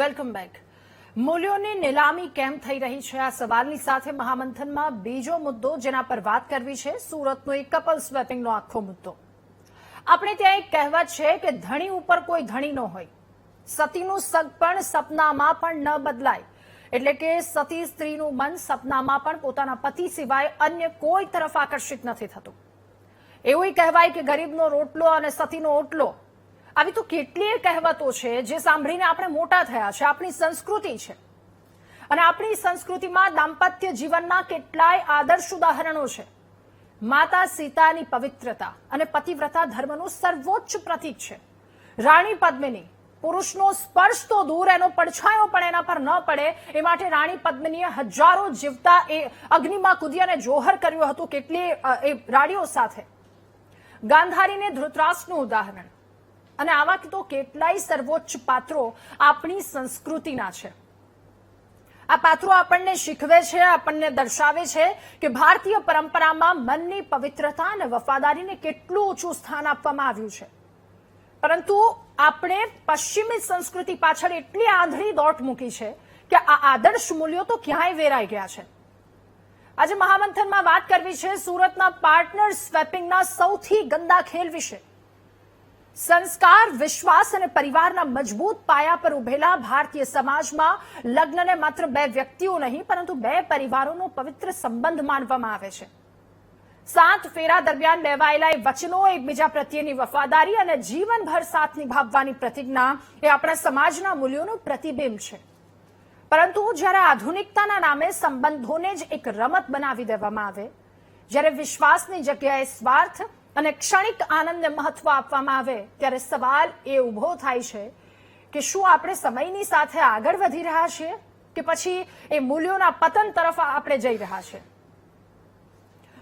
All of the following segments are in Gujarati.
Welcome back. મૂલ્યોની નીલામી કેમ થઈ રહી છે, આ સવાલની સાથે મહામંથનમાં બીજો મુદ્દો જેના પર વાત કરવી છે, સુરતનો એક કપલ સ્વેપિંગનો આખો મુદ્દો. આપણે ત્યાં એક કહેવત છે કે ધણી ઉપર કોઈ ધણી ન હોય, સતીનું સગપણ સપનામાં પણ ન બદલાય. એટલે કે સતી સ્ત્રીનું મન સપનામાં પણ પોતાના પતિ સિવાય અન્ય કોઈ તરફ આકર્ષિત નથી થતું. એવું કહેવાય કે ગરીબનો રોટલો અને સતીનો ઓટલો. આવી તો કેટલીય કહેવતો છે જે સાંભળીને આપણે મોટા થયા છે. આપણી સંસ્કૃતિ છે અને આપણી સંસ્કૃતિમાં દાંપત્ય જીવનના કેટલાય આદર્શ ઉદાહરણો છે. માતા સીતાની પવિત્રતા અને પતિવ્રતા ધર્મનું સર્વોચ્ચ પ્રતીક છે. રાણી પદ્મિની, પુરુષનો સ્પર્શ તો દૂર, એનો પડછાયો પણ એના પર ન પડે એ માટે રાણી પદ્મિનીએ હજારો જીવતા એ અગ્નિમાં કૂદી અને જોહર કર્યું હતું કેટલી એ રાણીઓ સાથે. ગાંધારીને ધૃતરાષ્ટ્રનું ઉદાહરણ અને આવા તો કેટલાય સર્વોચ્ચ પાત્રો આપણી સંસ્કૃતિના છે. આ પાત્રો આપણને શીખવે છે, આપણને દર્શાવે છે કે ભારતીય પરંપરામાં મનની પવિત્રતા અને વફાદારીને કેટલું ઊંચું સ્થાન આપવામાં આવ્યું છે. પરંતુ આપણે પશ્ચિમી સંસ્કૃતિ પાછળ એટલી આંધળી દોટ મૂકી છે કે આ આદર્શ મૂલ્યો તો ક્યાંય વેરાઈ ગયા છે. આજે મહામંથનમાં વાત કરવી છે સુરતના પાર્ટનર સ્વેપિંગના સૌથી ગંદા ખેલ વિશે. સંસ્કાર, વિશ્વાસ અને પરિવારના મજબૂત પાયા પર ઉભેલા ભારતીય સમાજમાં લગ્નને માત્ર બે વ્યક્તિઓ નહીં પરંતુ બે પરિવારોનો પવિત્ર સંબંધ માનવામાં આવે છે. 7 ફેરા દરમિયાન લેવાયેલા એ વચનો, એકબીજા પ્રત્યેની વફાદારી અને જીવનભર સાથ નિભાવવાની પ્રતિજ્ઞા એ આપણા સમાજના મૂલ્યોનું પ્રતિબિંબ છે. પરંતુ જ્યારે આધુનિકતાના નામે સંબંધોને જ એક રમત બનાવી દેવામાં આવે, જ્યારે વિશ્વાસની જગ્યાએ સ્વાર્થ અને ક્ષણિક આનંદને મહત્વ આપવામાં આવે, ત્યારે સવાલ એ ઉભો થાય છે કે શું આપણે સમયની સાથે આગળ વધી રહ્યા છીએ કે પછી એ મૂલ્યોના પતન તરફ આપણે જઈ રહ્યા છીએ.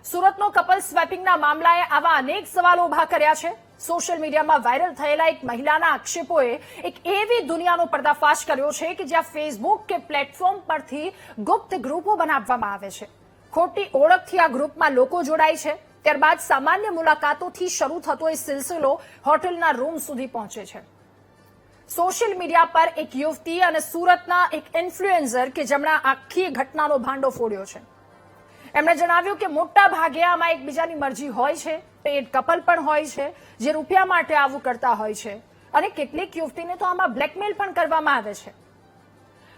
સુરતનો કપલ સ્વેપિંગના મામલાએ આવા અનેક સવાલો ઉભા કર્યા છે. સોશિયલ મીડિયામાં વાયરલ થયેલા એક મહિલાના આક્ષેપોએ એક એવી દુનિયાનો પર્દાફાશ કર્યો છે કે જ્યાં ફેસબુક કે પ્લેટફોર્મ પરથી ગુપ્ત ગ્રુપો બનાવવામાં આવે છે. ખોટી ઓળખથી આ ગ્રુપમાં લોકો જોડાય છે. ત્યારબાદ સામાન્ય મુલાકાતોથી શરૂ થતો એ સિલસિલો હોટલના રૂમ સુધી પહોંચે છે. સોશિયલ મીડિયા પર એક યુવતી અને સુરતના એક ઇન્ફ્લુએન્સર કે જેમણે આખી ઘટનાનો ભાંડો ફોડ્યો છે, એમણે જણાવ્યું કે મોટા ભાગે આમાં એકબીજાની મરજી હોય છે, પેડ કપલ પણ હોય છે જે રૂપિયા માટે આવું કરતા હોય છે અને કેટલીક યુવતીને તો આમાં બ્લેકમેલ પણ કરવામાં આવે છે.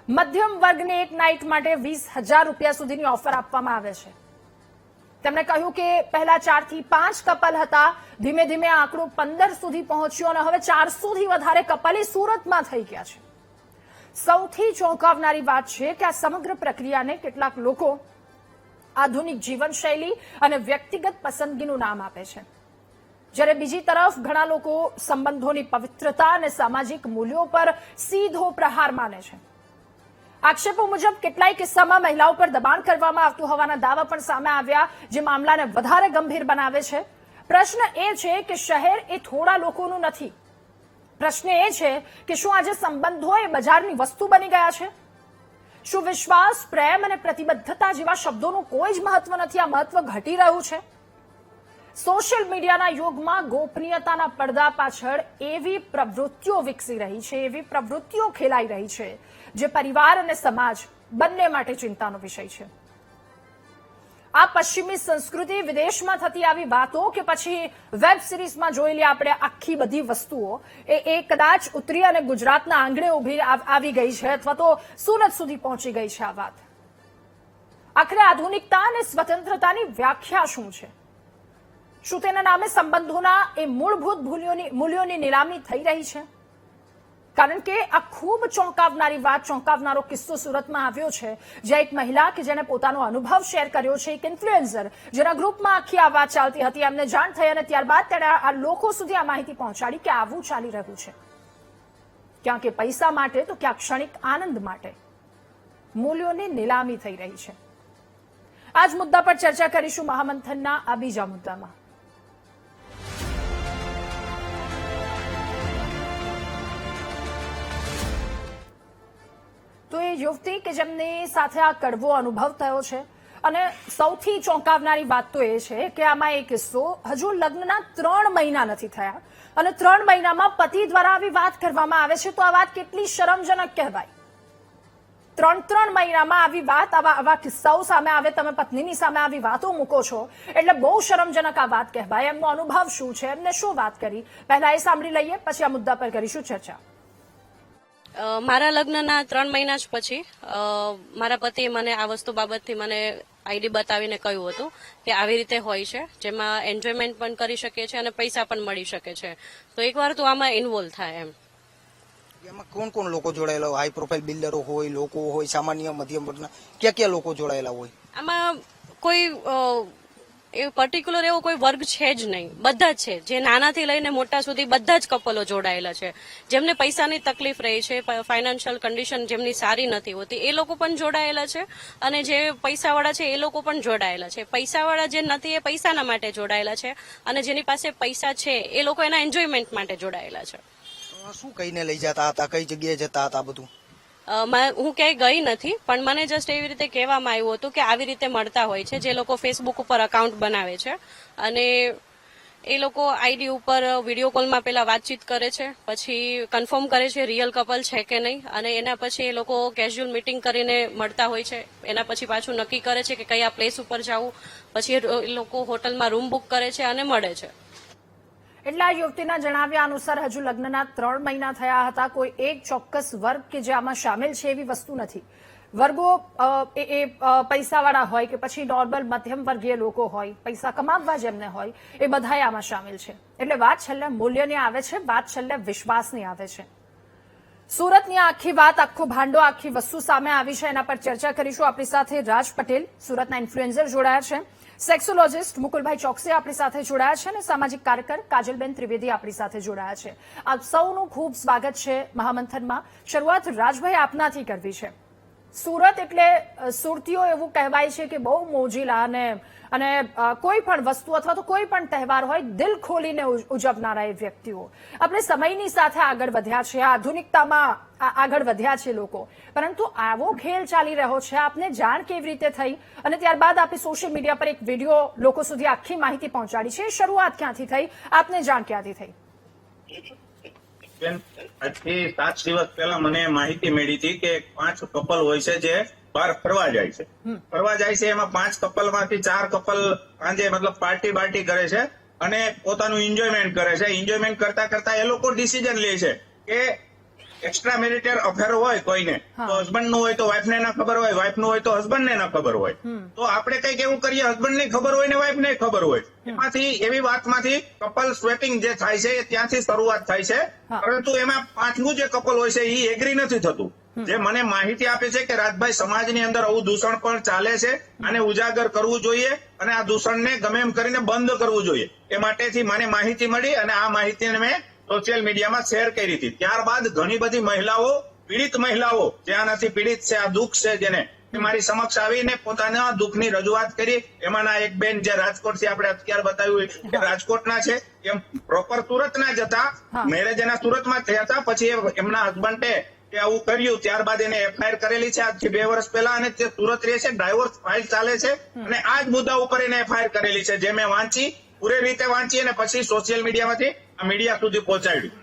મધ્યમ વર્ગને એક નાઇટ માટે 20,000 રૂપિયા સુધીની ઓફર આપવામાં આવે છે. તેમણે કહ્યું કે પહેલા 4 થી 5 કપલ હતા, ધીમે ધીમે આંકડો 15 સુધી પહોંચ્યો અને હવે 400 થી વધારે કપલ સુરતમાં થઈ ગયા છે. સૌથી ચોંકાવનારી વાત છે કે આ સમગ્ર પ્રક્રિયાને કેટલાક લોકો આધુનિક જીવનશૈલી અને વ્યક્તિગત પસંદગીનું નામ આપે છે, જ્યારે બીજી તરફ ઘણા લોકો સંબંધોની પવિત્રતા અને સામાજિક મૂલ્યો પર સીધો પ્રહાર માને છે. આક્ષેપો મુજબ કેટલાય કિસ્સામાં મહિલાઓ પર દબાણ કરવામાં આવતું હોવાના દાવા પણ સામે આવ્યા, જે મામલાને વધારે ગંભીર બનાવે છે. પ્રશ્ન એ છે કે શહેર એ થોડા લોકોનું નથી. પ્રશ્ન એ છે કે શું આજે સંબંધો એ બજારની વસ્તુ બની ગયા છે? શું વિશ્વાસ, પ્રેમ અને પ્રતિબદ્ધતા જેવા શબ્દોનું કોઈ જ મહત્વ નથી? આ મહત્વ ઘટી રહ્યું છે. સોશિયલ મીડિયાના યુગમાં ગોપનીયતાના પડદા પાછળ એવી પ્રવૃત્તિઓ વિકસી રહી છે, એવી પ્રવૃત્તિઓ ખેલાઈ રહી છે જે પરિવાર અને સમાજ બંને માટે ચિંતાનો વિષય છે. આ પશ્ચિમી સંસ્કૃતિ, વિદેશમાં થતી આવી વાતો કે પછી વેબ સિરીઝમાં જોયેલી આપણે આખી બધી વસ્તુઓ એ કદાચ ઉતરી અને ગુજરાતના આંગણે ઉભી આવી ગઈ છે અથવા તો સુરત સુધી પહોંચી ગઈ છે. આ વાત આખરે આધુનિકતા અને સ્વતંત્રતાની વ્યાખ્યા શું છે? શું તેના નામે સંબંધોના એ મૂળભૂત મૂલ્યોની નીલામી થઈ રહી છે? કારણ કે આ ખૂબ ચોંકાવનારી વાત, ચોંકાવનારો કિસ્સો સુરતમાં આવ્યો છે, જ્યાં એક મહિલા કે જેને પોતાનો અનુભવ શેર કર્યો છે, એક ઇન્ફ્લુએન્સર જેના ગ્રુપમાં આખી આ વાત ચાલતી હતી, એમને જાણ થઈ અને ત્યારબાદ તેણે આ લોકો સુધી આ માહિતી પહોંચાડી કે આવું ચાલી રહ્યું છે. ક્યાંક કે પૈસા માટે તો ક્યાંક ક્ષણિક આનંદ માટે મૂલ્યોની નીલામી થઈ રહી છે. આ જ મુદ્દા પર ચર્ચા કરીશું મહામંથનના આ બીજા મુદ્દામાં. તો એ યુવતી કે જેમની સાથે આ કડવો અનુભવ થયો છે અને સૌથી ચોંકાવનારી વાત તો એ છે કે આમાં એક કિસ્સો હજુ લગ્નના 3 મહિના નથી થયા અને 3 મહિનામાં પતિ દ્વારા આવી વાત કરવામાં આવે છે, તો આ વાત કેટલી શરમજનક કહેવાય. 3 મહિનામાં આવી વાત, આવા કિસ્સાઓ સામે આવે, તમે પત્નીની સામે આવી વાતો મૂકો છો એટલે બહુ શરમજનક આ વાત કહેવાય. એમનો અનુભવ શું છે, એમને શું વાત કરી, પહેલા એ સાંભળી લઈએ, પછી આ મુદ્દા પર કરીશું ચર્ચા. મારા લગ્નના 3 મહિના જ પછી મારા પતિએ મને આ વસ્તુ બાબતથી મને આઈડી બતાવીને કહ્યું હતું કે આવી રીતે હોય છે, જેમાં એન્જોયમેન્ટ પણ કરી શકે છે અને પૈસા પણ મળી શકે છે, તો એકવાર તું આમાં ઇન્વોલ્વ થાય એમ. એમાં કોણ કોણ લોકો જોડાયેલા હોય? હાઈ પ્રોફાઇલ બિલ્ડરો હોય, લોકો હોય, સામાન્ય મધ્યમ વર્ગના, ક્યાં લોકો જોડાયેલા હોય? આમાં કોઈ એ પર્ટિક્યુલર એવો કોઈ વર્ગ છે જ નહીં, બધા જ છે, જે નાનાથી લઈને મોટા સુધી બધા જ કપલો જોડાયેલા છે. જેમને પૈસાની તકલીફ રહી છે, ફાઇનાન્શિયલ કન્ડિશન જેમની સારી નથી હોતી, એ લોકો પણ જોડાયેલા છે, અને જે પૈસાવાળા છે એ લોકો પણ જોડાયેલા છે. પૈસાવાળા જે નથી એ પૈસાના માટે જોડાયેલા છે, અને જેની પાસે પૈસા છે એ લોકો એના એન્જોયમેન્ટ માટે જોડાયેલા છે. શું કહીને લઈ જતા હતા, કઈ જગ્યાએ જતા હતા બધું? હું ક્યાંય ગઈ નથી, પણ મને જસ્ટ એવી રીતે કહેવામાં આવ્યું હતું કે આવી રીતે મળતા હોય છે, જે લોકો ફેસબુક ઉપર અકાઉન્ટ બનાવે છે અને એ લોકો આઈડી ઉપર વિડીયો કોલમાં પેલા વાતચીત કરે છે, પછી કન્ફર્મ કરે છે રિયલ કપલ છે કે નહીં, અને એના પછી એ લોકો કેઝ્યુઅલ મીટિંગ કરીને મળતા હોય છે. એના પછી પાછું નક્કી કરે છે કે કયા પ્લેસ ઉપર જવું, પછી એ લોકો હોટલમાં રૂમ બુક કરે છે અને મળે છે. એટલે આ યુવતીના જણાવ્યા અનુસાર હજુ લગ્નના 3 મહિના થયા હતા. કોઈ એક ચોક્કસ વર્ગ કે જે આમાં સામેલ છે એવી વસ્તુ નથી. વર્ગો એ પૈસાવાળા હોય કે પછી નોર્મલ મધ્યમ વર્ગીય લોકો હોય, પૈસા કમાવવા જેમને હોય, એ બધા આમાં સામેલ છે. એટલે વાત છેલ્લે મૂલ્યની આવે છે, વાત છેલ્લે વિશ્વાસની આવે છે. સુરતની આખી વાત, આખો ભાંડો, આખી વસ્તુ સામે આવી છે, એના પર ચર્ચા કરીશું. આપણી સાથે રાજ પટેલ, સુરતના ઇન્ફ્લુએન્સર જોડાયા છે, સેક્સોલોજીસ્ટ મુકુલભાઈ ચોકસી આપણી સાથે જોડાયા છે, અને સામાજિક કાર્યકર કાજલબેન ત્રિવેદી આપણી સાથે જોડાયા છે. આપ સૌનું ખૂબ સ્વાગત છે મહામંથનમાં. શરૂઆત રાજભાઈ આપનાથી કરવી છે. સુરત એટલે સુરતીઓ એવું કહેવાય છે કે બહુ મોજીલા અને કોઈ પણ વસ્તુ અથવા તો કોઈ પણ તહેવાર હોય દિલ ખોલીને ઉજવનારા એ વ્યક્તિઓ. આપણે સમયની સાથે આગળ વધ્યા છે, આધુનિકતામાં આગળ વધ્યા છે લોકો, પરંતુ આવો ખેલ ચાલી રહ્યો છે. આપને જાણ કેવી રીતે થઈ અને ત્યારબાદ આપે સોશિયલ મીડિયા પર એક વિડીયો લોકો સુધી આખી માહિતી પહોંચાડી છે, શરૂઆત ક્યાંથી થઈ, આપને જાણ ક્યાંથી થઈ? આજથી 7 દિવસ પહેલા મને માહિતી મળી હતી કે 5 કપલ હોય છે જે બહાર ફરવા જાય છે. એમાં 5 કપલમાંથી 4 કપલ સાંજે મતલબ પાર્ટી કરે છે અને પોતાનું એન્જોયમેન્ટ કરે છે. એન્જોયમેન્ટ કરતા કરતા એ લોકો ડિસિઝન લે છે કે એક્સ્ટ્રા મેરિટલ અફેર હોય કોઈને, તો હસબન્ડ નું હોય તો વાઇફ ને ના ખબર હોય, વાઇફ નું હોય તો હસબન્ડ ને ના ખબર હોય, તો આપણે કઈક એવું કરીએ હસબન્ડ ને ખબર હોય ને વાઇફ ને ખબર હોય. એમાંથી એવી વાતમાંથી કપલ સ્વેપિંગ જે થાય છે ત્યાંથી શરૂઆત થાય છે. પરંતુ એમાં 5મું જે કપલ હોય છે એ એગ્રી નથી થતું. જે મને માહિતી આપે છે કે રાજભાઈ સમાજની અંદર આવું દૂષણ પણ ચાલે છે, આને ઉજાગર કરવું જોઈએ અને આ દૂષણને ગમે એમ કરીને બંધ કરવું જોઈએ. એ માટેથી મને માહિતી મળી અને આ માહિતીને મેં સોશિયલ મીડિયામાં શેર કરી હતી. ત્યારબાદ ઘણી બધી મહિલાઓ, પીડિત મહિલાઓ જે આનાથી પીડિત છે, આ દુઃખ છે જેને, એ મારી સમક્ષ આવીને પોતાના દુઃખની રજૂઆત કરી. એમાંના એક બેન જે રાજકોટથી આપણે અત્યારે બતાવ્યું કે રાજકોટના છે, એમ પ્રોપર સુરતના જ હતા, મેરેજ એના સુરતમાં થયા હતા. પછી એમના હસબન્ડે કે આવું કર્યું, ત્યારબાદ એને એફઆઈઆર કરેલી છે આજથી 2 વર્ષ પહેલા, અને તે સુરત રહે છે, ડાયવોર્સ ફાઇલ ચાલે છે, અને આ જ મુદ્દા ઉપર એને એફઆઈઆર કરેલી છે, જે મેં વાંચી, પૂરી રીતે વાંચી અને પછી સોશિયલ મીડિયામાંથી આ મીડિયા સુધી પહોંચાડ્યું.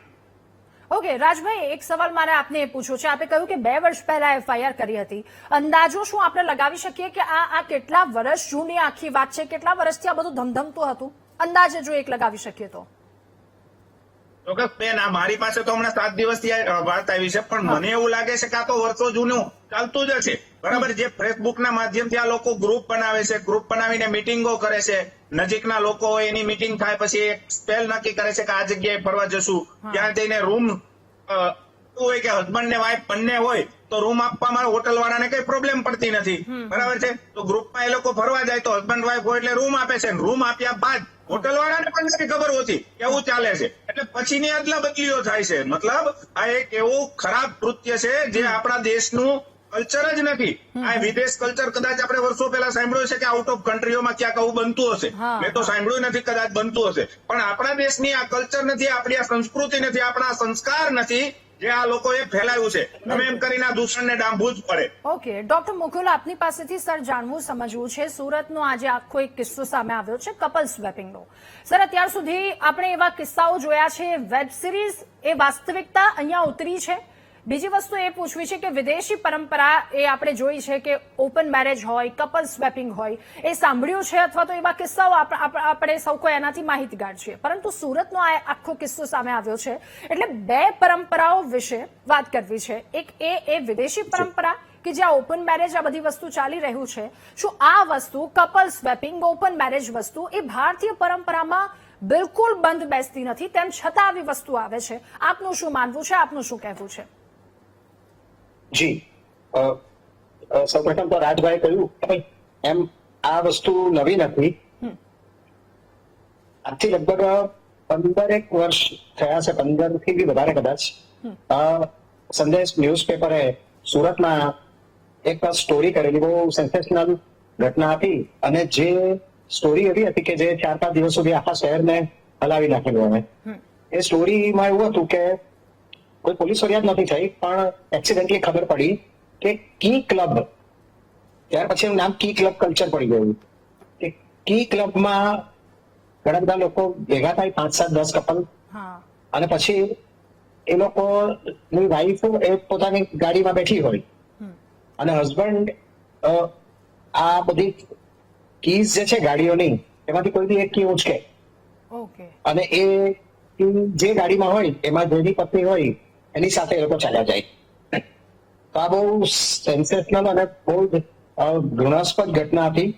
ઓકે રાજભાઈ, એક સવાલ મારે આપને એ પૂછવો છે. આપે કહ્યું કે 2 વર્ષ પહેલા એફઆઈઆર કરી હતી. અંદાજો શું આપણે લગાવી શકીએ કે આ કેટલા વર્ષ જૂની આખી વાત છે, કેટલા વર્ષથી આ બધું ધમધમતું હતું? અંદાજે જો એક લગાવી શકીએ તો. ચોક્કસ બેન, આ મારી પાસે તો હમણાં 7 દિવસથી વાત આવી છે, પણ મને એવું લાગે છે કે આ તો વર્ષો જૂનું ચાલતું જ હશે. બરાબર, જે ફેસબુકના માધ્યમથી આ લોકો ગ્રુપ બનાવે છે, ગ્રુપ બનાવીને મિટિંગો કરે છે, નજીકના લોકો હોય એની મિટિંગ થાય, પછી એક સ્પેલ નક્કી કરે છે કે આ જગ્યાએ ફરવા જશું, ત્યાં જઈને રૂમ હોય કે હસબન્ડ ને વાઇફ બંને હોય તો રૂમ આપવામાં હોટલ વાળાને કઈ પ્રોબ્લેમ પડતી નથી. બરાબર છે, તો ગ્રુપમાં એ લોકો ફરવા જાય તો હસબન્ડ વાઇફ હોય એટલે રૂમ આપે છે. રૂમ આપ્યા બાદ હોટલ વાળાને પણ નથી ખબર હોતી કેવું ચાલે છે, એટલે પછીની અદલા બદલીઓ થાય છે. મતલબ આ એક એવું ખરાબ કૃત્ય છે જે આપણા દેશનું કલ્ચર જ નથી. આ વિદેશ કલ્ચર કદાચ આપણે વર્ષો પહેલા સાંભળ્યું છે કે આઉટ ઓફ કન્ટ્રીઓમાં ક્યાંક આવું બનતું હશે, મેં તો સાંભળ્યું નથી, કદાચ બનતું હશે, પણ આપણા દેશની આ કલ્ચર નથી, આપણી આ સંસ્કૃતિ નથી, આપણા સંસ્કાર નથી, જે આ લોકોએ ફેલાવ્યું છે. તમે એમ કરીને આ દૂષણને ડામવું જ પડે. ઓકે ડોક્ટર મુકુલ, આપની પાસેથી સર જાણવું સમજવું છે, સુરતનો આજે આખો એક કિસ્સો સામે આવ્યો છે કપલ સ્વેપિંગનો. સર, અત્યાર સુધી આપણે એવા કિસ્સાઓ જોયા છે, વેબ સિરીઝ એ વાસ્તવિકતા અહીંયા ઉતરી છે. બીજી વસ્તુ એ પૂછવી છે કે વિદેશી પરંપરા એ આપણે જોઈ છે કે ઓપન મેરેજ હોય, કપલ સ્વેપિંગ હોય, એ સાંભળ્યું છે અથવા તો એવા કિસ્સાઓ આપણે સૌ કોઈ એનાથી માહિતગાર છીએ. પરંતુ સુરતનો આ આખો કિસ્સો સામે આવ્યો છે એટલે બે પરંપરાઓ વિશે વાત કરવી છે. એક એ વિદેશી પરંપરા કે જ્યાં ઓપન મેરેજ આ બધી વસ્તુ ચાલી રહ્યું છે, શું આ વસ્તુ કપલ સ્વેપિંગ, ઓપન મેરેજ વસ્તુ એ ભારતીય પરંપરામાં બિલકુલ બંધ બેસતી નથી, તેમ છતાં આવી વસ્તુ આવે છે? આપનું શું માનવું છે, આપનું શું કહેવું છે? જી, સૌપ્રથમ તો રાજભાઈ કહ્યું એમ આ વસ્તુ નવી નથી. આજથી લગભગ 15 વર્ષ થયા છે, 15 થી બી વધારે કદાચ. સંદેશ ન્યૂઝપેપરે સુરતમાં એક સ્ટોરી કરેલી, બહુ સેન્સેશનલ ઘટના હતી. અને જે સ્ટોરી એવી હતી કે જે 4-5 દિવસ સુધી આખા શહેરને હલાવી નાખેલું. અમે એ સ્ટોરીમાં એવું હતું કે કોઈ પોલીસ ફરિયાદ નથી થઈ, પણ એક્સિડન્ટલી ખબર પડી કે કી ક્લબ, ત્યાર પછી એનું નામ કી ક્લબ કલ્ચર પડી ગયું. કે કી ક્લબમાં ઘણા બધા લોકો ભેગા થાય, 5-7-10 કપલ, અને પછી એ લોકોની વાઈફ એ પોતાની ગાડીમાં બેઠી હોય અને હસબન્ડ આ બધી કીઝ જે છે ગાડીઓની, એમાંથી કોઈ બી એક કી ઉચકે અને એ જે ગાડીમાં હોય એમાં જેની પત્ની હોય એની સાથે એ લોકો ચાલ્યા જાય. તો આ બહુ સેન્સેશનલ અને બહુ ઘૃણાસ્પદ ઘટના હતી.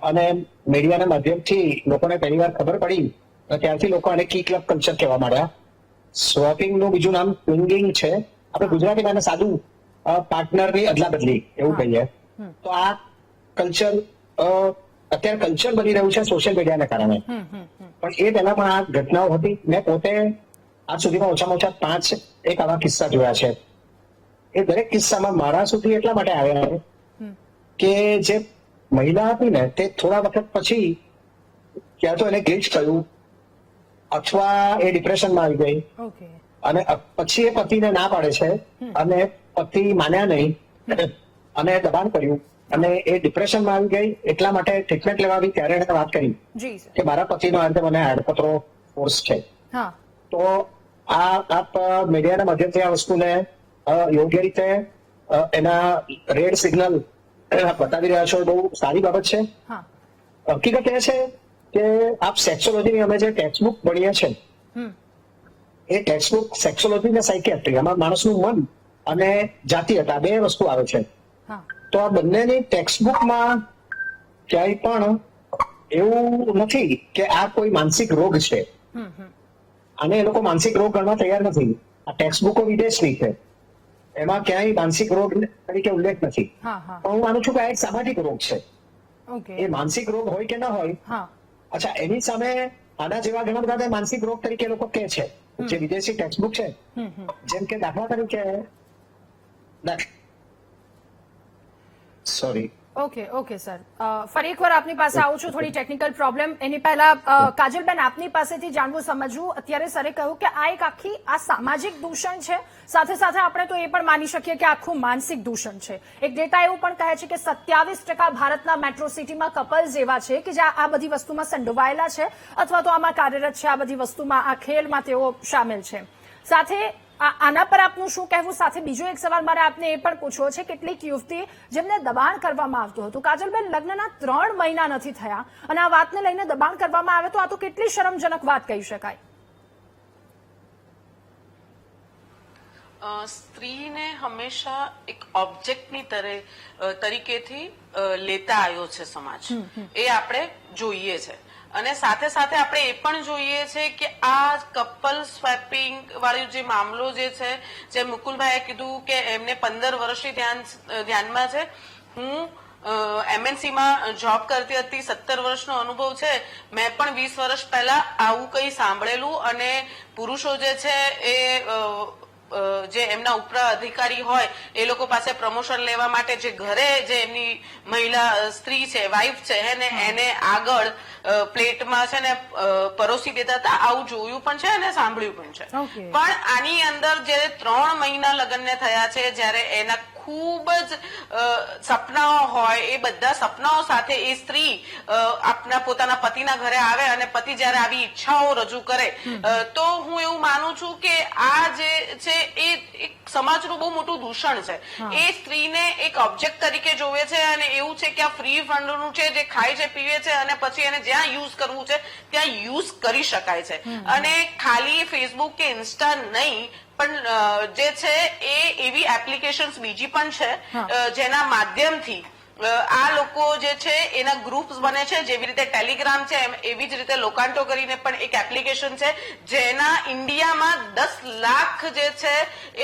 અને મીડિયાના માધ્યમથી લોકોને પહેલી વાર ખબર પડી, ત્યારથી લોકો આને કી ક્લબ કલ્ચર કહેવા માંડ્યા. સ્વેપિંગ નું બીજું નામ સ્વિંગિંગ છે. આપણે ગુજરાતીમાં એને સાદું પાર્ટનરની અદલા બદલી એવું કહીએ. તો આ કલ્ચર અત્યારે કલ્ચર બની રહ્યું છે સોશિયલ મીડિયાને કારણે. પણ એ પહેલા પણ આ ઘટનાઓ હતી. મેં પોતે આજ સુધીમાં ઓછામાં ઓછા 5 એક આવા કિસ્સા જોયા છે. એ દરેક કિસ્સામાં મારા સુધી એટલા માટે આવ્યા કે જે મહિલા હતી ને તે થોડા વખત પછી ક્યાં તો એને ગિલ્ટ થયું અથવા એ ડિપ્રેશનમાં આવી ગઈ, અને પછી એ પતિને ના પાડે છે અને પતિ માન્યા નહીં અને દબાણ કર્યું અને એ ડિપ્રેશનમાં આવી ગઈ. એટલા માટે ટ્રીટમેન્ટ લેવા આવી ત્યારે એને વાત કરી કે મારા પતિનો અંતે મને આડકતરો ફોર્સ છે. તો આપ મીડિયાના માધ્યમથી આ વસ્તુને યોગ્ય રીતે એના રેડ સિગ્નલ બતાવી રહ્યા છો, એ બહુ સારી બાબત છે. હકીકત એ છે કે આપ સેક્સોલોજીની અમે જે ટેક્સ્ટબુક ભણીએ છીએ એ ટેક્સ્ટબુક સેક્સોલોજી ને સાયકિયાટ્રી, આમાં માણસનું મન અને જાતીયતા બે વસ્તુ આવે છે. તો આ બંનેની ટેક્સ્ટબુકમાં ક્યાંય પણ એવું નથી કે આ કોઈ માનસિક રોગ છે, અને એ લોકો માનસિક રોગ ગણવા તૈયાર નથી. આ ટેક્સ્ટબુકો વિદેશની છે, એમાં ક્યાંય માનસિક રોગ તરીકે ઉલ્લેખ નથી. પણ હું માનું છું કે આ એક સામાજિક રોગ છે. એ માનસિક રોગ હોય કે ના હોય, અચ્છા, એની સામે આના જેવા ઘણા બધા માનસિક રોગ તરીકે લોકો કહે છે. જે વિદેશી ટેક્સ્ટબુક છે, જેમ કે દાખલા તરીકે સોરી ઓકે સર, ફરી એકવાર આપની પાસે આવું છું, થોડી ટેકનિકલ પ્રોબ્લેમ. એની પહેલા કાજલબેન, આપની પાસેથી જાણવું સમજવું. અત્યારે સરે કહ્યું કે આ એક આખી આ સામાજિક દૂષણ છે, સાથે સાથે આપણે તો એ પણ માની શકીએ કે આખું માનસિક દૂષણ છે. એક ડેટા એવું પણ કહે છે કે 27% ભારતના મેટ્રો સિટીમાં કપલ્સ એવા છે કે જ્યાં આ બધી વસ્તુમાં સંડોવાયેલા છે અથવા તો આમાં કાર્યરત છે, આ બધી વસ્તુમાં, આ ખેલમાં તેઓ સામેલ છે. સાથે આના પર આપનું શું કહેવું? સાથે બીજો એક સવાલ મારે આપને એ પણ પૂછવો છે, કેટલીક યુવતી જેમને દબાણ કરવામાં આવતું હતું. કાજલબેન, લગ્નના 3 મહિના નથી થયા અને આ વાતને લઈને દબાણ કરવામાં આવે તો આ તો કેટલી શરમજનક વાત કહી શકાય. સ્ત્રીને હંમેશા એક ઓબ્જેક્ટની તરીકેથી લેતા આવ્યો છે સમાજ, એ આપણે જોઈએ છે. અને સાથે સાથે આપણે એ પણ જોઈએ છે કે આ કપલ સ્વેપિંગ વાળો જે મામલો જે છે, જે મુકુલભાઈએ કીધું કે એમને 15 વર્ષથી ધ્યાનમાં છે. હું MNC-માં જોબ કરતી હતી, 17 વર્ષનો અનુભવ છે. મેં પણ 20 વર્ષ પહેલા આવું કંઈ સાંભળેલું, અને પુરુષો જે છે એ જે એમના ઉપર અધિકારી હોય એ લોકો પાસે પ્રમોશન લેવા માટે જે ઘરે જે એમની મહિલા સ્ત્રી છે, વાઇફ છે, એને આગળ પ્લેટમાં છે ને પરોસી દેતા હતા. આવું જોયું પણ છે અને સાંભળ્યું પણ છે. Okay. પણ આની અંદર જે 3 મહિના લગ્નને થયા છે, જ્યારે એના ખૂબ જ સપનાઓ હોય, એ બધા સપનાઓ સાથે એ સ્ત્રી આપના પોતાના પતિના ઘરે આવે અને પતિ જયારે આવી ઈચ્છાઓ રજૂ કરે, તો હું એવું માનું છું કે આ જે છે એ એક સમાજનું બહુ મોટું દૂષણ છે. એ સ્ત્રીને એક ઓબ્જેક્ટ તરીકે જોવે છે અને એવું છે કે આ ફ્રી ફંડનું છે, જે ખાય છે, પીવે છે અને પછી એને જ્યાં યુઝ કરવું છે ત્યાં યુઝ કરી શકાય છે. અને ખાલી ફેસબુક કે ઇન્સ્ટા નહીં, પણ જે છે એ એવી એપ્લિકેશન્સ બીજી પણ છે જેના માધ્યમથી આ લોકો જે છે એના ગ્રુપ્સ બને છે. જેવી રીતે ટેલિગ્રામ છે, એવી જ રીતે લોકાન્ટો કરીને પણ એક એપ્લિકેશન છે, જેના ઇન્ડિયામાં 10 લાખ જે છે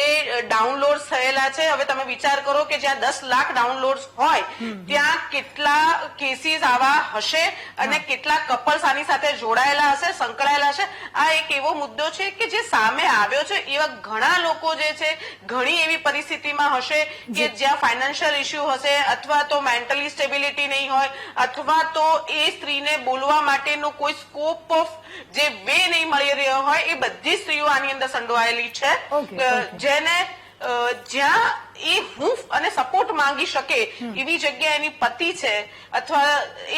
એ ડાઉનલોડ થયેલા છે. હવે તમે વિચાર કરો કે જ્યાં 10 લાખ ડાઉનલોડ હોય ત્યાં કેટલા કેસીસ આવા હશે અને કેટલા કપલ્સ આની સાથે જોડાયેલા હશે, સંકળાયેલા હશે. આ એક એવો મુદ્દો છે કે જે સામે આવ્યો છે. એવા ઘણા લોકો જે છે ઘણી એવી પરિસ્થિતિમાં હશે કે જ્યાં ફાઇનાન્શિયલ ઇસ્યુ હશે, અથવા તો મેન્ટલી સ્ટેબિલિટી નહીં હોય, અથવા તો એ સ્ત્રીને બોલવા માટેનો કોઈ સ્કોપ ઓફ જે વે નહીં મળી રહ્યો હોય. એ બધી સ્ત્રીઓ આની અંદર સંડોવાયેલી છે. જેને જ્યાં એ હૂંફ અને સપોર્ટ માંગી શકે એવી જગ્યા એની પતિ છે, અથવા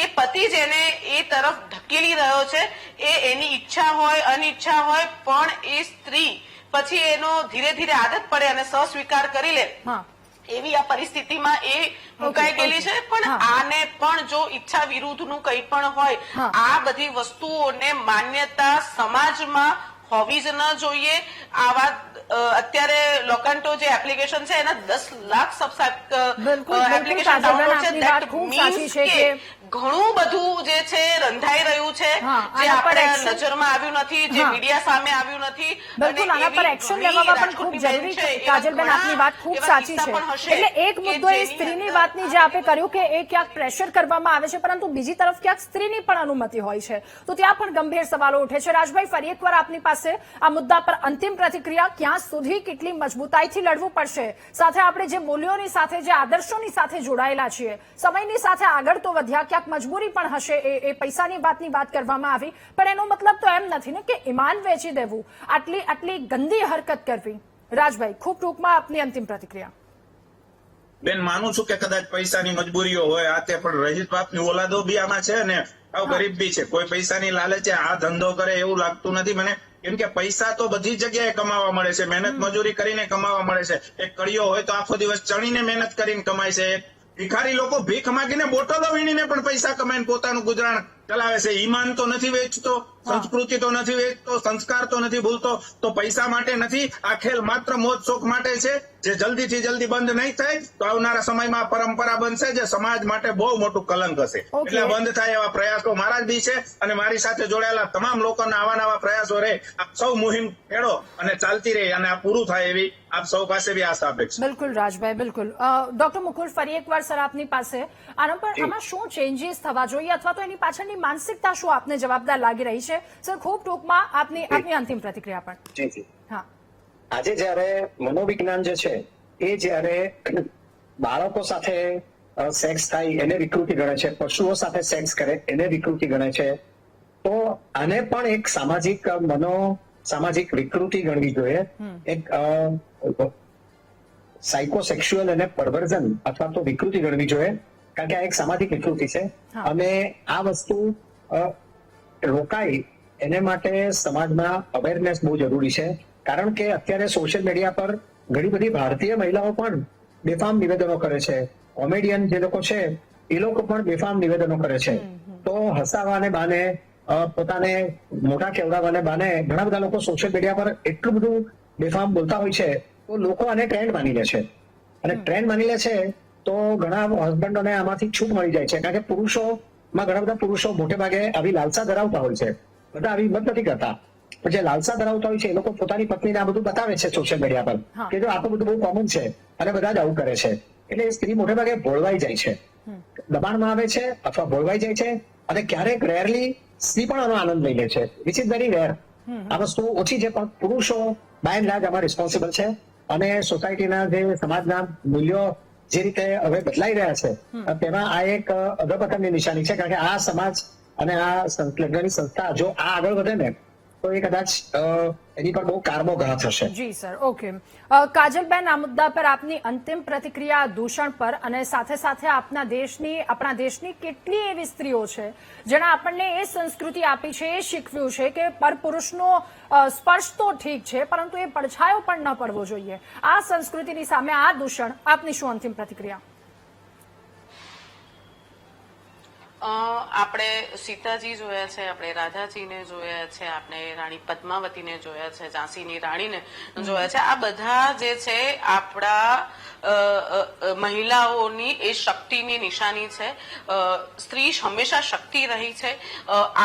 એ પતિ જેને એ તરફ ધકેલી રહ્યો છે, એ એની ઈચ્છા હોય અનિચ્છા હોય, પણ એ સ્ત્રી પછી એનો ધીરે ધીરે આદત પડે અને સસ્વીકાર કરી લે, એવી આ પરિસ્થિતિમાં એ મુકાઈ ગયેલી છે. પણ આને પણ જો ઈચ્છા વિરુદ્ધનું કંઈ પણ હોય, આ બધી વસ્તુઓને માન્યતા સમાજમાં હોવી જ ન જોઈએ. આવા અત્યારે લોકાન્ટો જે એપ્લિકેશન છે એના 10 લાખ એપ્લિકેશન ડાઉનલોડ છે. દેટ મીન્સ કે ઘણું બધું જે છે રંધાઈ રહ્યું છે, જે આપણે નજરમાં આવ્યું નથી, જે મીડિયા સામે આવ્યું નથી. બિલકુલ, આના પર એક્શન લેવામાં પણ ખૂબ જરૂરી છે. કાજલબેન, આપની વાત ખૂબ સાચી છે. એટલે એક મુદ્દો એ સ્ત્રીની વાતની જે આપે કર્યું કે એ ક્યાંક પ્રેશર કરવામાં આવે છે, પરંતુ બીજી તરફ ક્યાંક સ્ત્રીની પણ અનુમતિ હોય છે, તો ત્યાં પણ ગંભીર સવાલો ઉઠે છે. રાજભાઈ, ફરી એકવાર આપની પાસે આ મુદ્દા પર અંતિમ પ્રતિક્રિયા. ક્યાં સુધી કેટલી મજબૂતાઈથી લડવું પડશે? સાથે આપણે જે મૂલ્યોની સાથે, જે આદર્શોની સાથે જોડાયેલા છીએ, સમયની સાથે આગળ તો વધ્યા, ક્યાંક મજબૂરી પણ હશે. એ પૈસાની વાતની વાત કરવામાં આવી, પણ એનો મતલબ તો એમ નથી ને કે ઈમાન વેચી દેવું, આટલી ગંદી હરકત કરવી. રાજભાઈ, ખૂબ ટૂંકમાં આપની અંતિમ પ્રતિક્રિયા. બેન, માનું છું કે કદાચ પૈસાની મજબૂરીઓ હોય, આ તે પણ રહીત બાપની ઓલાદો બી આમાં છે ને આવ ગરીબ બી છે. કોઈ પૈસાની લાલચે આ ધંધો કરે એવું લાગતું નથી મને, કેમ કે પૈસા તો બધી જગ્યાએ કમાવા મળે છે, મહેનત મજૂરી કરીને કમાવા મળે છે. એક કડિયો હોય તો આખો દિવસ ચણીને મહેનત કરીને કમાય છે. ભિખારી લોકો ભીખ માંગીને બોટલો વીણીને પણ પૈસા કમાઈને પોતાનું ગુજરાન ચલાવે છે. ઈમાન તો નથી વેચતો, સંસ્કૃતિ તો નથી વેચતો, સંસ્કાર તો નથી ભૂલતો. તો પૈસા માટે નથી, આ ખેલ માત્ર મોજ શોખ માટે છે, જે જલ્દીથી જલ્દી બંધ નહીં થાય તો આવનારા સમયમાં પરંપરા બનશે, જે સમાજ માટે બહુ મોટું કલંક હશે. એટલે બંધ થાય એવા પ્રયાસો મારા જ બી છે, અને મારી સાથે જોડાયેલા તમામ લોકોના આવા નવા પ્રયાસો રહે. આપ સૌ મુહિમ ખેડો અને ચાલતી રહે, અને આ પૂરું થાય એવી આપ સૌ પાસે બી આશા અપેક્ષા. બિલકુલ રાજભાઈ, બિલકુલ. ડોક્ટર મુકુલ, ફરી એકવાર સર આપની પાસે આમાં શું ચેન્જીસ થવા જોઈએ, અથવા તો એની પાછળની માનસિકતા શું આપને જવાબદાર લાગી રહી છે? સર, ખૂબ ટૂંકમાં આપની અંતિમ પ્રતિક્રિયા પણ. હા, આજે જયારે મનોવિજ્ઞાન જે છે એ જયારે બાળકો સાથે સેક્સ થાય એને વિકૃતિ ગણે છે, પશુઓ સાથે સેક્સ કરે એને વિકૃતિ ગણે છે, તો આને પણ એક સામાજિક વિકૃતિ ગણવી જોઈએ. એક સાયકોસેક્સ્યુઅલ અને પરવર્ઝન અથવા તો વિકૃતિ ગણવી જોઈએ, કારણ કે આ એક સામાજિક વિકૃતિ છે. અને આ વસ્તુ રોકાય એને માટે સમાજમાં અવેરનેસ બહુ જરૂરી છે. કારણ કે અત્યારે સોશિયલ મીડિયા પર ઘણી બધી ભારતીય મહિલાઓ પણ બેફામ નિવેદનો કરે છે. કોમેડિયન જે લોકો છે એ લોકો પણ બેફામ નિવેદનો કરે છે. તો હસાવાને બાને, પોતાને મોટા કેવડાવાને બાને ઘણા બધા લોકો સોશિયલ મીડિયા પર એટલું બધું બેફામ બોલતા હોય છે, તો લોકો આને ટ્રેન્ડ માની લે છે. અને ટ્રેન્ડ માની લે છે તો ઘણા હસબન્ડોને આમાંથી છૂટ મળી જાય છે. કારણ કે પુરુષોમાં ઘણા બધા પુરુષો મોટે ભાગે આવી લાલસા ધરાવતા હોય છે, બધા આવી હિંમત નથી કરતા. પણ જે લાલસા ધરાવતા હોય છે એ લોકો પોતાની પત્નીને આ બધું બતાવે છે સોશિયલ મીડિયા પર કે જો આ તો બધું બહુ કોમન છે અને બધા જ આવું કરે છે. એટલે એ સ્ત્રી મોટે ભાગે ભોળવાઈ જાય છે, દબાણમાં આવે છે અથવા ભોળવાઈ જાય છે. અને ક્યારેક રેરલી સ્ત્રી પણ આનો આનંદ લઈ લે છે, વિચ ઇઝ વેરી રેર. આ વસ્તુ ઓછી છે, પણ પુરુષો બાય એન્ડ લાર્જ આમાં રિસ્પોન્સિબલ છે. અને સોસાયટીના જે સમાજના મૂલ્યો જે રીતે હવે બદલાઈ રહ્યા છે તેમાં આ એક અધપતનની નિશાની છે. કારણ કે આ સમાજ અને આ લગ્નની સંસ્થા જો આ આગળ વધે ને તો એ કદાચ એની પર બહુ કારમો ઘા થશે. જી સર, ઓકે. કાજલબેન, આ મુદ્દા પર આપની અંતિમ પ્રતિક્રિયા દૂષણ પર, અને સાથે સાથે આપણા દેશની કેટલી એવી સ્ત્રીઓ છે જેણે આપણને એ સંસ્કૃતિ આપી છે, એ શીખવ્યું છે કે પરપુરુષનો સ્પર્શ તો ઠીક છે પરંતુ એ પડછાયો પણ ન પડવો જોઈએ. આ સંસ્કૃતિની સામે આ દૂષણ, આપની શું અંતિમ પ્રતિક્રિયા? આપણે સીતાજી જોયા છે, આપણે રાધાજીને જોયા છે, આપણે રાણી પદ્માવતીને જોયા છે, ઝાંસીની રાણીને જોયા છે. આ બધા જે છે આપણા મહિલાઓની એ શક્તિની નિશાની છે. સ્ત્રી હંમેશા શક્તિ રહી છે.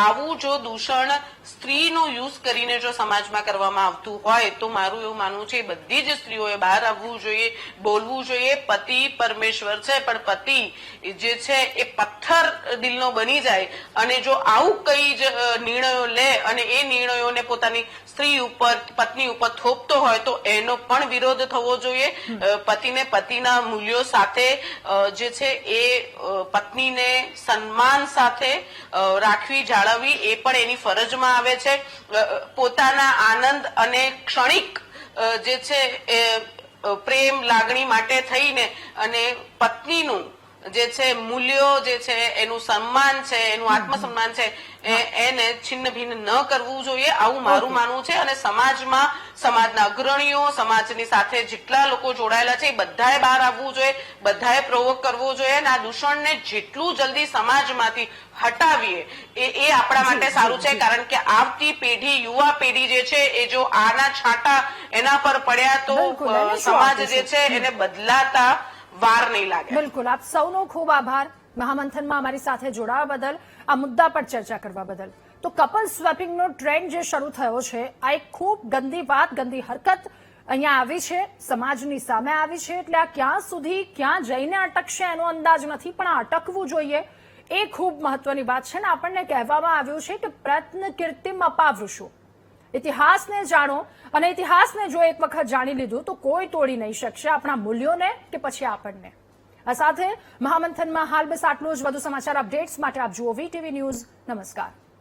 આવું જો દૂષણ સ્ત્રીનો યુઝ કરીને જો સમાજમાં કરવામાં આવતું હોય તો મારું એવું માનવું છે બધી જ સ્ત્રીઓએ બહાર આવવું જોઈએ, બોલવું જોઈએ. પતિ પરમેશ્વર છે, પણ પતિ જે છે એ પથ્થર દિલનો બની જાય અને જો આવું કઈ જ નિર્ણયો લે અને એ નિર્ણયોને પોતાની સ્ત્રી ઉપર, પત્ની ઉપર થોપતો હોય તો એનો પણ વિરોધ થવો જોઈએ. પતિને પતિના મૂલ્યો સાથે જે છે એ પત્નીને સન્માન સાથે રાખવી, જાળવવી એ પણ એની ફરજમાં આવે છે. પોતાના આનંદ અને ક્ષણિક જે છે એ પ્રેમ લાગણી માટે થઈને અને પત્નીનું જે છે મૂલ્યો જે છે એનું સન્માન છે, એનું આત્મસન્માન છે એને છિન્ન ભિન્ન ન કરવું જોઈએ. આવું મારું માનવું છે. અને સમાજમાં સમાજના અગ્રણીઓ, સમાજની સાથે જેટલા લોકો જોડાયેલા છે એ બધાએ બહાર આવવું જોઈએ, બધાએ પ્રોવોક કરવું જોઈએ અને આ દૂષણને જેટલું જલ્દી સમાજમાંથી હટાવીએ એ આપણા માટે સારું છે. કારણ કે આવતી પેઢી, યુવા પેઢી જે છે એ જો આના છાંટા એના પર પડ્યા તો સમાજ જે છે એને બદલાતા વાર નહીં લાગે. બિલકુલ. આપ સૌનો ખૂબ આભાર મહામંથનમાં અમારી સાથે જોડાવા બદલ, આ મુદ્દા પર ચર્ચા કરવા બદલ. તો કપલ સ્વેપિંગનો ટ્રેન્ડ જે શરૂ થયો છે, આ એક ખૂબ ગંદી વાત, ગંદી હરકત અહીંયા આવી છે, સમાજની સામે આવી છે. એટલે આ ક્યાં સુધી, ક્યાં જઈને અટકશે એનો અંદાજ નથી, પણ આ અટકવું જોઈએ એ ખૂબ મહત્વની વાત છે. ને આપણને કહેવામાં આવ્યું છે કે પ્રયત્ન કીર્તિમ અપાવૃષો. ઇતિહાસને જાણો, અને ઇતિહાસને જો એક વખત જાણી લીધું તો કોઈ તોડી નહીં શકશે આપણા મૂલ્યોને કે પછી આપણને. આ સાથે મહામંથનમાં હાલ બસ આટલું જ. વધુ સમાચાર અપડેટ્સ માટે આપ જુઓ VTV ન્યૂઝ. નમસ્કાર.